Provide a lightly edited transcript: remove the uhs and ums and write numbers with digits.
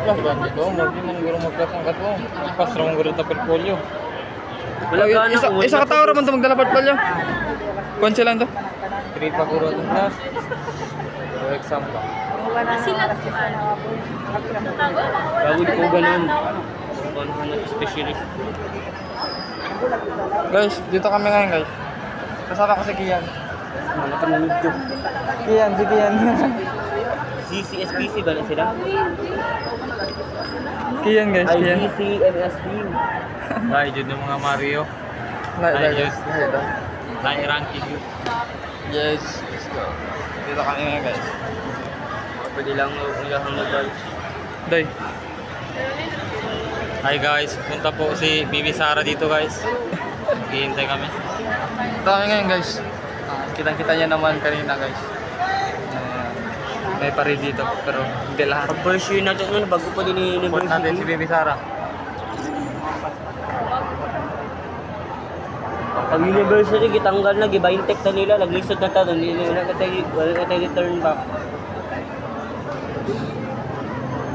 Ganti ko, magi man guro magkasang kato. Pas ramang guro ta portfolio. Wala ka na kung Isa ka tao raman ito magdala portfolio. Konse lang to. 3 pa guro itong class. So, exam pa. Gawin ko ganun. Kung ano specialist. Guys, dito kami ngayon guys. Kasama ko si Kian. Mga panunod ko. Kian, si Kian. CCSPC ba na sila? Kian guys, Kian. ICCMSP. Dahil dyan ng mga Mario. Yes. Dahil ranking yun. Yes, let's go. Dito kami ngayon guys. Pwede lang naghahanap guys. Day. Hi guys, punta po si Bibi Sara dito guys. Hihintay kami. Dito kami ngayon guys. Kitang-kita niya naman kanina guys. May pare dito pero hindi lahat. Pag-version natin nun, bago pa din Support natin si university. Bibi Sara. Pag university, gitanggal na, giba yung tech na nila, nag-lisod na tayo, hindi na tayo return back.